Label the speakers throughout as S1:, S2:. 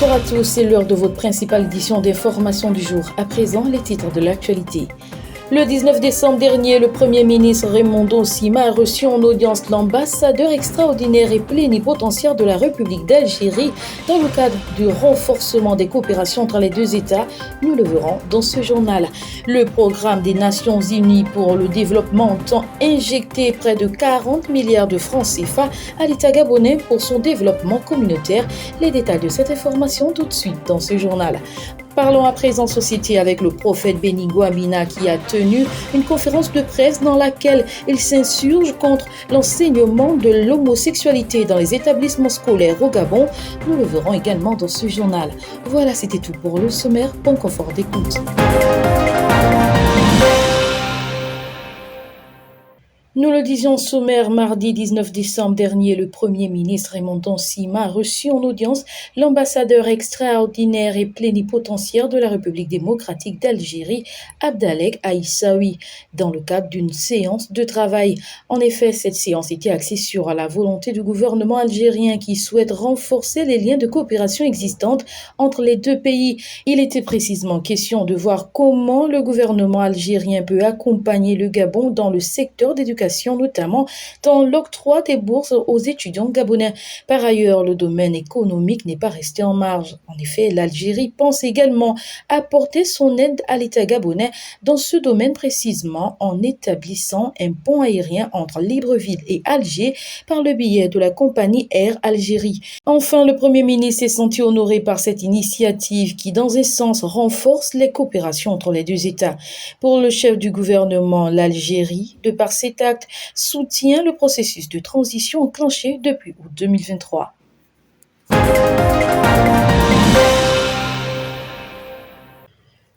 S1: Bonsoir à tous, c'est l'heure de votre principale édition d'information du jour. À présent, les titres de l'actualité. Le 19 décembre dernier, le Premier ministre Raymondo Sima a reçu en audience l'ambassadeur extraordinaire et plénipotentiaire de la République d'Algérie dans le cadre du renforcement des coopérations entre les deux États. Nous le verrons dans ce journal. Le programme des Nations Unies pour le développement entend injecter près de 40 milliards de francs CFA à l'État gabonais pour son développement communautaire. Les détails de cette information tout de suite dans ce journal. Parlons à présent société avec le prophète Benigno Amina qui a tenu une conférence de presse dans laquelle il s'insurge contre l'enseignement de l'homosexualité dans les établissements scolaires au Gabon. Nous le verrons également dans ce journal. Voilà, c'était tout pour le sommaire. Bon confort d'écoute. Nous le disions sommaire, mardi 19 décembre dernier, le Premier ministre Raymondo Sima a reçu en audience l'ambassadeur extraordinaire et plénipotentiaire de la République démocratique d'Algérie, Abdelek Aïssaoui, dans le cadre d'une séance de travail. En effet, cette séance était axée sur la volonté du gouvernement algérien qui souhaite renforcer les liens de coopération existants entre les deux pays. Il était précisément question de voir comment le gouvernement algérien peut accompagner le Gabon dans le secteur d'éducation, notamment dans l'octroi des bourses aux étudiants gabonais. Par ailleurs, le domaine économique n'est pas resté en marge. En effet, l'Algérie pense également apporter son aide à l'État gabonais dans ce domaine précisément en établissant un pont aérien entre Libreville et Alger par le biais de la compagnie Air Algérie. Enfin, le Premier ministre s'est senti honoré par cette initiative qui, dans un sens, renforce les coopérations entre les deux États. Pour le chef du gouvernement, l'Algérie, de par cet acte, soutient le processus de transition enclenché depuis août 2023.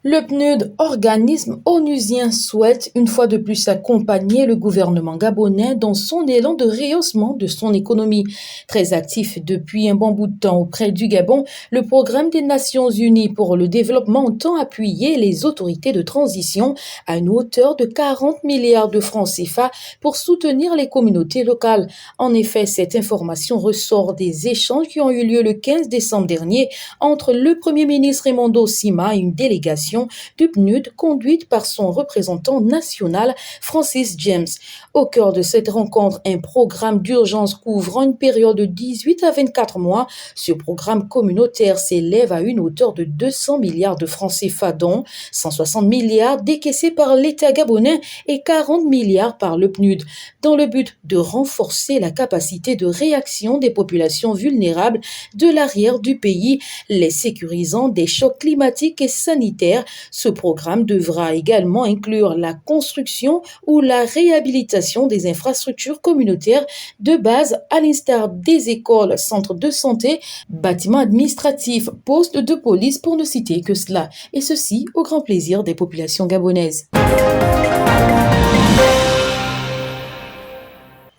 S1: Le PNUD, organisme onusien, souhaite une fois de plus accompagner le gouvernement gabonais dans son élan de rehaussement de son économie. Très actif depuis un bon bout de temps auprès du Gabon, le programme des Nations Unies pour le développement entend appuyer les autorités de transition à une hauteur de 40 milliards de francs CFA pour soutenir les communautés locales. En effet, cette information ressort des échanges qui ont eu lieu le 15 décembre dernier entre le Premier ministre Raymondo Sima et une délégation du PNUD conduite par son représentant national Francis James. Au cœur de cette rencontre, un programme d'urgence couvrant une période de 18 à 24 mois. Ce programme communautaire s'élève à une hauteur de 200 milliards de francs CFA, dont 160 milliards décaissés par l'État gabonais et 40 milliards par le PNUD, dans le but de renforcer la capacité de réaction des populations vulnérables de l'arrière du pays, les sécurisant des chocs climatiques et sanitaires. Ce programme devra également inclure la construction ou la réhabilitation des infrastructures communautaires de base à l'instar des écoles, centres de santé, bâtiments administratifs, postes de police pour ne citer que cela, et ceci au grand plaisir des populations gabonaises.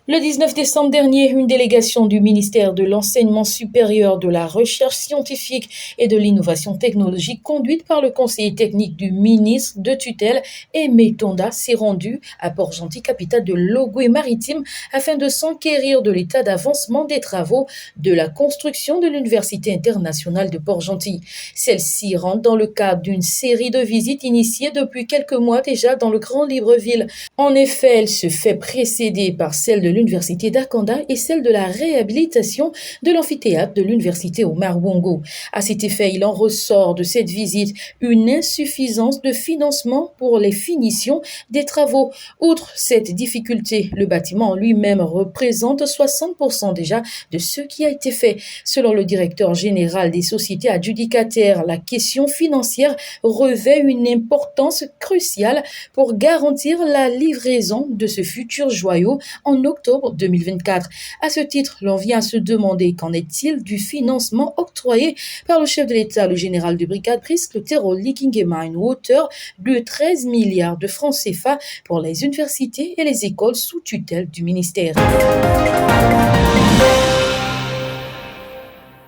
S1: Le 19 décembre dernier, une délégation du ministère de l'Enseignement supérieur, de la Recherche scientifique et de l'Innovation technologique, conduite par le conseiller technique du ministre de tutelle, Aimé Tonda, s'est rendue à Port-Gentil, capitale de l'Ogooué-Maritime, afin de s'enquérir de l'état d'avancement des travaux de la construction de l'Université internationale de Port-Gentil. Celle-ci rentre dans le cadre d'une série de visites initiées depuis quelques mois déjà dans le Grand Libreville. En effet, elle se fait précéder par celle de l'Université d'Akanda et celle de la réhabilitation de l'amphithéâtre de l'Université Omar Bongo. À cet effet, il en ressort de cette visite une insuffisance de financement pour les finitions des travaux. Outre cette difficulté, le bâtiment lui-même représente 60% déjà de ce qui a été fait. Selon le directeur général des sociétés adjudicataires, la question financière revêt une importance cruciale pour garantir la livraison de ce futur joyau en octobre 2024. À ce titre, l'on vient se demander qu'en est-il du financement octroyé par le chef de l'État, le général de brigade Brice Clotaire Oligui-Nguema, à une hauteur de 13 milliards de francs CFA pour les universités et les écoles sous tutelle du ministère.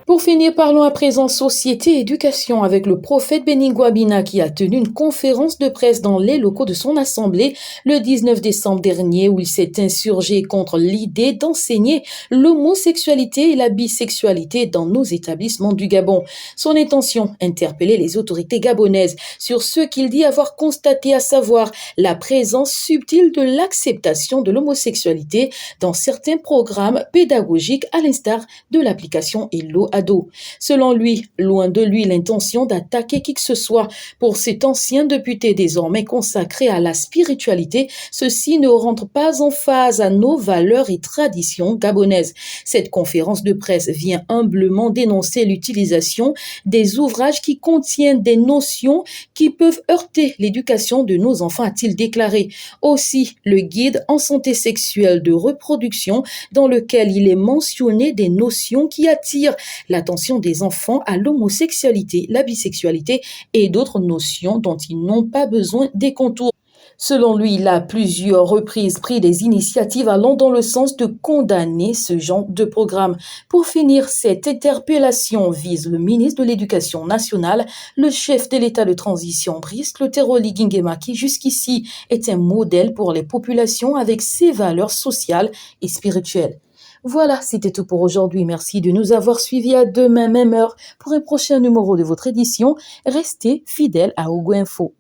S1: Pour finir, parlons à présent société et éducation avec le prophète Beningwa Bina qui a tenu une conférence de presse dans les locaux de son assemblée le 19 décembre dernier où il s'est insurgé contre l'idée d'enseigner l'homosexualité et la bisexualité dans nos établissements du Gabon. Son intention, interpeller les autorités gabonaises sur ce qu'il dit avoir constaté, à savoir la présence subtile de l'acceptation de l'homosexualité dans certains programmes pédagogiques à l'instar de l'application Hello Ado. Selon lui, loin de lui l'intention d'attaquer qui que ce soit. Pour cet ancien député désormais consacré à la spiritualité, ceci ne rentre pas en phase à nos valeurs et traditions gabonaises. Cette conférence de presse vient humblement dénoncer l'utilisation des ouvrages qui contiennent des notions qui peuvent heurter l'éducation de nos enfants, a-t-il déclaré. Aussi, le guide en santé sexuelle de reproduction dans lequel il est mentionné des notions qui attirent l'attention des enfants à l'homosexualité, la bisexualité et d'autres notions dont ils n'ont pas besoin des contours. Selon lui, il a à plusieurs reprises pris des initiatives allant dans le sens de condamner ce genre de programme. Pour finir, cette interpellation vise le ministre de l'Éducation nationale, le chef de l'État de transition, Brice Clotaire-Oly Nguema, qui jusqu'ici est un modèle pour les populations avec ses valeurs sociales et spirituelles. Voilà, c'était tout pour aujourd'hui. Merci de nous avoir suivis. À demain, même heure, pour un prochain numéro de votre édition. Restez fidèles à Ogo Info.